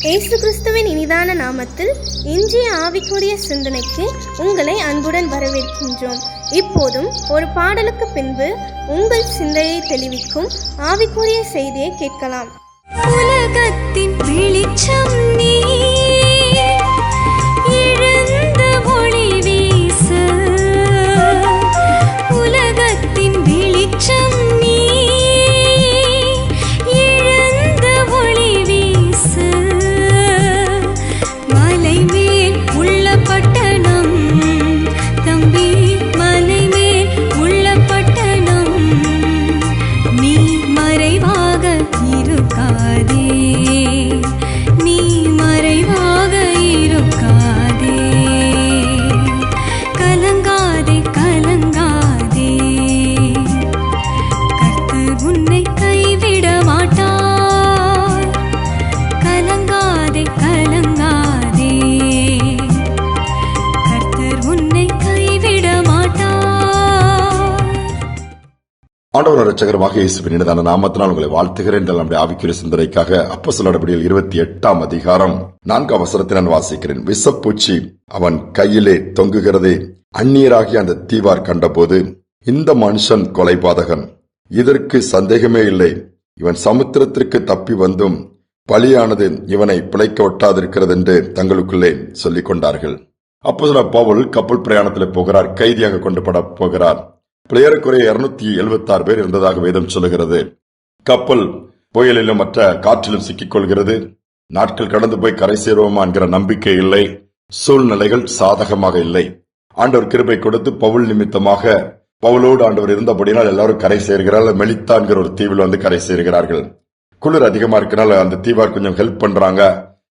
இயேசு கிறிஸ்துவின் இனிதான நாமத்தில் இன்றைய ஆவிக்குரிய சிந்தனைக்கு உங்களை அன்புடன் வரவேற்கின்றோம். இப்போதும் ஒரு பாடலுக்கு பின்பு உங்கள் சிந்தையை தெளிவிக்கும் ஆவிக்குரிய செய்தியை கேட்கலாம். உலகத்தின் வெளிச்சம் நீ, எழுந்த ஒளி வீசு. உலகத்தின் வெளிச்சம் நீ, எழுந்த ஒளி வீசு. மலை மேல் உள்ள பட்டணம் தம்பி, மலை மேல் உள்ள பட்டணம், நீ மறைவாக இருக்காதே, நீ மறைவாக இருக்காதே. கலங்காதே கலங்காதே, கர்த்தர் உன்னை கைவிட மாட்டார். கலங்காதே கலங்காதே, கர்த்தர் உன்னை கைவிட மாட்டார். ஆண்டவர் இரட்சகருமாக இயேசுவின் இனிதான நாமத்தினால் உங்களை வாழ்த்துகிறேன். நம்முடைய ஆவிக்குரிய சிந்தனைக்காக அப்போஸ்தலர் நடபடிகள் 28ஆம் அதிகாரம் 4ஆம் வசனத்தை நான் வாசிக்கிறேன். விஷப்பூச்சி அவன் கையிலே தொங்குகிறதை அந்நியராகிய அந்த தீவார் கண்டபோது, இந்த மனுஷன் கொலைபாதகன், இதற்கு சந்தேகமே இல்லை, இவன் சமுத்திரத்திற்கு தப்பி வந்தும் பலியானது இவனை பிழைக்க ஒட்டாதிருக்கிறது என்று தங்களுக்குள்ளே சொல்லிக் கொண்டார்கள். அப்போஸ்தலர் பவுல் கப்பல் பிரயாணத்தில் போகிறார். கைதியாக கொண்டு போகிறார். ஏறக்குறைய 276 பேர் இருந்ததாக வேதம் சொல்லுகிறது. கப்பல் புயலிலும் மற்ற காற்றிலும் சிக்கிக் கொள்கிறது. நாட்கள் கடந்து போய் கரை சேருவோமா என்கிற நம்பிக்கை இல்லை. சூழ்நிலைகள் சாதகமாக இல்லை. ஆண்டவர் கிருபை கொடுத்து பவுல் நிமித்தமாக பவுலோடு ஆண்டவர் இருந்தபடினால் எல்லாரும் கரை சேர்கிறார்கள். மெலித்தா என்கிற ஒரு தீவில் வந்து கரை சேர்கிறார்கள். குளிர் அதிகமா இருக்கனால அந்த தீவார் கொஞ்சம் ஹெல்ப் பண்றாங்க.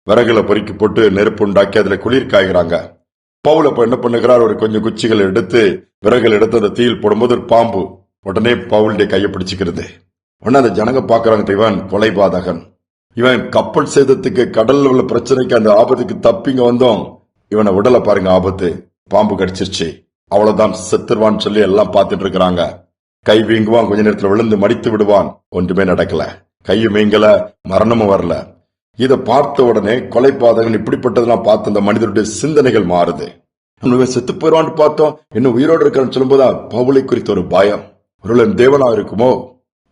விறகுல பொறுக்கி போட்டு நெருப்பு உண்டாக்கி அதுல குளிர் காய்கிறாங்க. பவுல் அப்ப என்ன பண்ணுகிறார், ஒரு கொஞ்சம் குச்சிகள் எடுத்து விறகுகள் எடுத்து அந்த தீயில் போடும்போது ஒரு பாம்பு உடனே பவுலுடைய கையை பிடிச்சுக்கிறது. உடனே அந்த ஜனங்க பாக்குறாங்க, இவன் கொலைபாதகன், இவன் கப்பல் சேதத்துக்கு கடல்ல உள்ள பிரச்சனைக்கு அந்த ஆபத்துக்கு தப்பிங்க வந்தோம், இவனை உடலை பாருங்க ஆபத்து, பாம்பு கடிச்சிருச்சு, அவ்வளவுதான் செத்துருவான்னு சொல்லி எல்லாம் பார்த்துட்டு இருக்கிறாங்க. கை வீங்குவான், கொஞ்ச நேரத்துல விழுந்து மடித்து விடுவான். ஒன்றுமே நடக்கல, கையும் வீங்கல, மரணமும் வரல. இதை பார்த்த உடனே கொலைபாதகன் இப்படிப்பட்டதெல்லாம் பார்த்து அந்த மனிதனுடைய சிந்தனைகள் மாறுது. செத்து போயிடுவான்னு பார்த்தோம், இன்னும் உயிரோடு இருக்கான்னு சொல்லும்போது பவுலை குறித்த ஒரு பயம், ஒரு தேவனா இருக்குமோ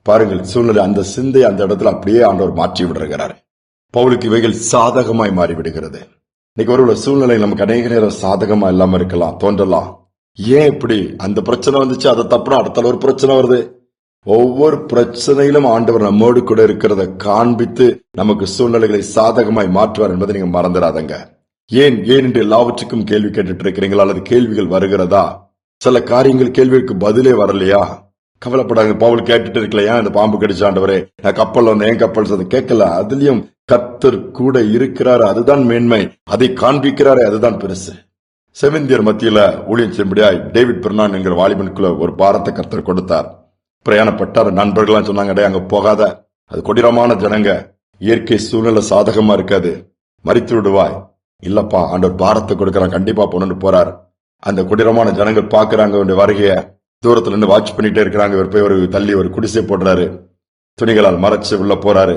பாருங்கள். சூழ்நிலை அந்த சிந்தை அந்த இடத்துல அப்படியே ஆண்டவர் மாற்றி விடுகிறார். பவுலுக்கு இவைகள் சாதகமாய் மாறி விடுகிறது. இன்னைக்கு ஒரு சூழ்நிலை நமக்கு அநேக நேரம் சாதகமா இல்லாம இருக்கலாம், தோன்றலாம். ஏன் இப்படி அந்த பிரச்சனை வந்துச்சு, அதை தப்புனா அடுத்த ஒரு பிரச்சனை வருது. ஒவ்வொரு பிரச்சனையிலும் ஆண்டவர் நம்மோடு கூட இருக்கிறத காண்பித்து நமக்கு சூழ்நிலைகளை சாதகமாய் மாற்றுவார் என்பதை நீங்க மறந்துடாதங்க. ஏன் என்று எல்லாவற்றுக்கும் கேள்வி கேட்டுட்டு இருக்கிறீங்களா, அல்லது கேள்விகள் வருகிறதா? சில காரியங்கள் கேள்விக்கு பதிலே வரலையா? கவலைப்படாங்க. பவுல் கேட்டுட்டு இருக்கலையா, இந்த பாம்பு கடிச்சாண்டவரே, நான் கப்பல் வந்து என் கப்பல் கேட்கல, அதுலயும் கர்த்தர் கூட இருக்கிறாரு, அதுதான் மேன்மை. அதை காண்பிக்கிறாரு, அதுதான் பெருசு. செவிந்தியர் மத்தியில ஊழியம் செய்யும்படியாய் டேவிட் பெர்னான் என்கிற வாலிபனுக்குள்ள ஒரு பாரத்தை கர்த்தர் கொடுத்தார். பிரயாணப்பட்டார். நண்பர்கள்லாம் சொன்னாங்க, அங்க போகாத, அது கொடூரமான ஜனங்க, இயற்கை சூழ்நிலை சாதகமா இருக்காது, மறித்து விடுவாய். இல்லப்பா, ஆண்டவர் பாரத்தை கொடுக்கறான், கண்டிப்பா பொண்ணு போறார். அந்த கொடூரமான ஜனங்கள் பாக்குறாங்க வருகைய, தூரத்துல இருந்து வாட்ச் பண்ணிட்டே இருக்கிறாங்க. இவர் போய் ஒரு தள்ளி ஒரு குடிசை போடுறாரு, துணிகளால் மறைச்சு உள்ள போறாரு.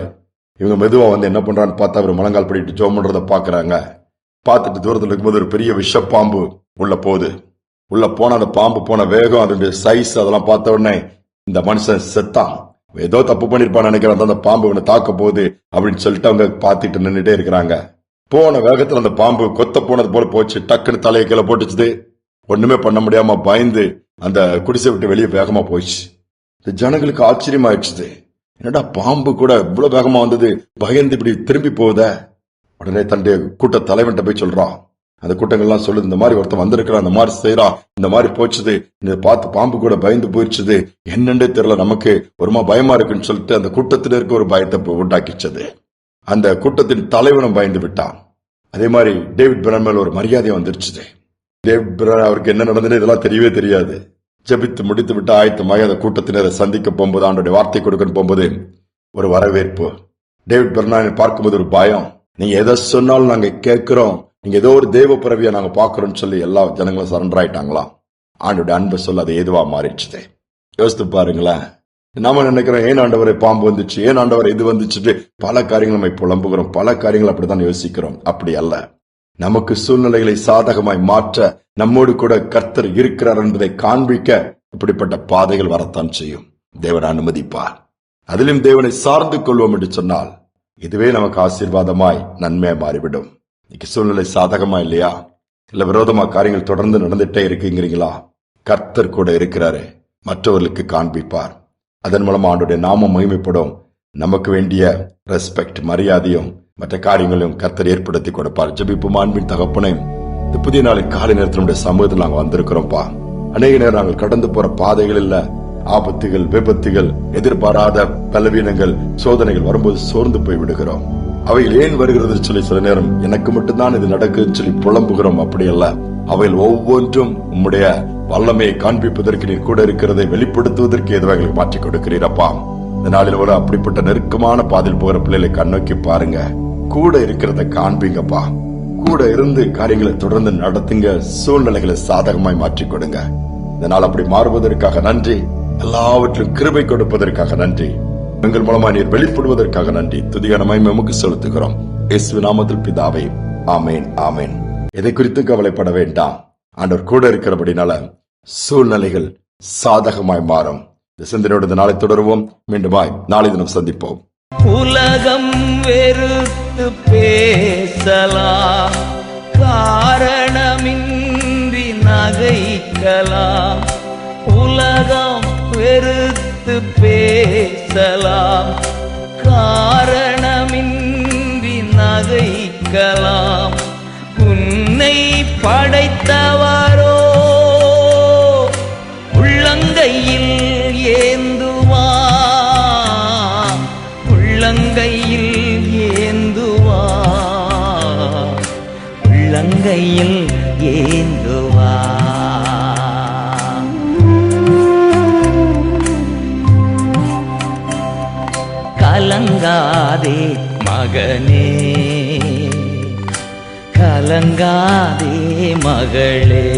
இவங்க மெதுவா வந்து என்ன பண்றான்னு பார்த்தா அவர் முழங்கால் படிட்டு ஜோம் பண்றத பாக்குறாங்க. பார்த்துட்டு தூரத்துல இருக்கும்போது ஒரு பெரிய விஷப்பாம்பு உள்ள போகுது. உள்ள போன அந்த பாம்பு போன வேகம், அதனுடைய சைஸ் அதெல்லாம் பார்த்த உடனே இந்த மனுஷன் செத்தான், ஏதோ தப்பு பண்ணிருப்பான்னு நினைக்கிறேன், அந்த பாம்பு இவனை தாக்க போகுது அப்படின்னு சொல்லிட்டு அவங்க பார்த்துட்டு நின்றுட்டே இருக்கிறாங்க. போன வேகத்துல அந்த பாம்பு கொத்த போனது போல போச்சு. டக்குன்னு தலையை கீழே போட்டுச்சுது. ஒண்ணுமே பண்ண முடியாம பயந்து அந்த குடிசை விட்டு வெளியே வேகமா போயிடுச்சு. இந்த ஜனங்களுக்கு ஆச்சரியமாயிடுச்சு, என்னடா பாம்பு கூட இவ்வளவு வேகமா வந்தது, பயந்து இப்படி திரும்பி போகுத. உடனே தன்னுடைய கூட்ட தலைவன்கிட்ட போய் சொல்றான். அந்த கூட்டங்கள்லாம் சொல்லுது, இந்த மாதிரி ஒருத்தன் வந்திருக்கிறான், இந்த மாதிரி செய்யறான், இந்த மாதிரி போச்சுது, இதை பார்த்து பாம்பு கூட பயந்து போயிடுச்சுது, என்னன்னே தெரியல, நமக்கு ஒருமா பயமா இருக்குன்னு சொல்லிட்டு அந்த கூட்டத்தினருக்கு ஒரு பயத்தை உண்டாக்கிச்சது. அந்த கூட்டத்தின் தலைவனும் பயந்து விட்டான். அதே மாதிரி டேவிட் பெர்னான் மேல ஒரு மரியாதை வந்துருச்சு. டேவிட் பெர்னான் அவருக்கு என்ன நடந்ததுன்னு இதெல்லாம் தெரியவே தெரியாது. ஜெபித்து முடித்து விட்டு ஆயத்தமாக அந்த கூட்டத்தினரை சந்திக்க போகும்போது, ஆண்டோடைய வார்த்தை கொடுக்கணும் போகும்போது ஒரு வரவேற்பு. டேவிட் பெர்னானை பார்க்கும்போது ஒரு பயம், நீங்க எதை சொன்னாலும் நாங்க கேட்கிறோம், நீங்க ஏதோ ஒரு தேவ பிறவியை நாங்க பாக்குறோம்னு சொல்லி எல்லா ஜனங்களும் சரண்டர் ஆயிட்டாங்களாம். ஆண்டோட அன்பை சொல்ல அது ஏதுவா மாறிடுச்சு. யோசித்து பாருங்களேன், நாம நினைக்கிறோம், ஏன் ஆண்டவரை பாம்பு வந்துச்சு, ஏன் ஆண்டவரை இது வந்துச்சுட்டு பல காரியங்கள் நம்ம புலம்புகிறோம், பல காரியங்கள் அப்படித்தான் யோசிக்கிறோம். அப்படி அல்ல. நமக்கு சூழ்நிலைகளை சாதகமாய் மாற்ற நம்மோடு கூட கர்த்தர் இருக்கிறார் என்பதை காண்பிக்க இப்படிப்பட்ட பாதைகள் வரத்தான் செய்யும். தேவன் அனுமதிப்பார். அதிலும் தேவனை சார்ந்து கொள்வோம் என்று சொன்னால் இதுவே நமக்கு ஆசீர்வாதமாய் நன்மையா மாறிவிடும். இன்னைக்கு சூழ்நிலை சாதகமா இல்லையா, இல்ல விரோதமா காரியங்கள் தொடர்ந்து நடந்துட்டே இருக்குங்கிறீங்களா? கர்த்தர் கூட இருக்கிறாரு, மற்றவர்களுக்கு காண்பிப்பார். அதன் மூலமா ஆண்டுடைய நாமம் மகிமைப்படும். நமக்கு வேண்டிய ரெஸ்பெக்ட், மரியாதையும் மற்ற காரியங்களையும் கர்த்தர் ஏற்படுத்தி கொடுப்பார். ஜெபிப்போம். அன்பின் தகப்பனே, இந்த புதிய நாளின் காலை நேரத்தில் நம்முடைய சமூகத்தில் நாங்கள் வந்திருக்கிறோம்ப்பா. அநேக நேரம் நாங்கள் கடந்து போற பாதைகள் இல்ல, ஆபத்துகள், விபத்துகள், எதிர்பாராத பலவீனங்கள், சோதனைகள் வரும்போது சோர்ந்து போய் விடுகிறோம். அவைகள் ஏன் வருகிறது சொல்லி சில நேரம் எனக்கு மட்டும்தான் இது நடக்குதுன்னு சொல்லி புலம்புகிறோம். அப்படி அல்ல, அவைகள் ஒவ்வொன்றும் உம்முடைய வல்லமையை காண்பிப்பதற்கு நீர் கூட இருக்கிறதை வெளிப்படுத்துவதற்கு எதுவாக மாற்றிக் கொடுக்கிறீரப்பா. இந்த நாளில் ஒரு அப்படிப்பட்ட நெருக்கமான பாதையில் போகிற பிள்ளைகளை கண்ணோக்கி பாருங்க, கூட இருக்கிறத காண்பீங்கப்பா. கூட இருந்து காரியங்களை தொடர்ந்து நடத்துங்க, சூழ்நிலைகளை சாதகமாய் மாற்றிக் கொடுங்க. இந்த நாள் அப்படி மாறுவதற்காக நன்றி. எல்லாவற்றிலும் கிருபை கொடுப்பதற்காக நன்றி. எங்கள் மூலமா நீர் வெளிப்படுவதற்காக நன்றி. துதிகரமாய் நமக்கு செலுத்துகிறோம். இயேசு நாமத்தில் பிதாவே, ஆமேன், ஆமேன். எதை குறித்து கவலைப்பட வேண்டாம். ஆண்டவர் கூட இருக்கிறபடினால சூழ்நிலைகள் சாதகமாய் மாறும். இந்த சிந்தனையோடு நாளை தொடருவோம். மீண்டுமாய் நாளை தினம் சந்திப்போம். உலகம் வெறுத்து பேசலாம், காரணமின்றி நகைக்கலாம். உலகம் வெறுத்து பேசலாம், காரணமின்றி நகைக்கலாம். உன்னை படைத்தவரோ உள்ளங்கையில் ஏந்துவார், உள்ளங்கையில் ஏந்துவார், உள்ளங்கையில் ஏந்துவார். கலங்காதே மகனே, கலங்காதே மகளே,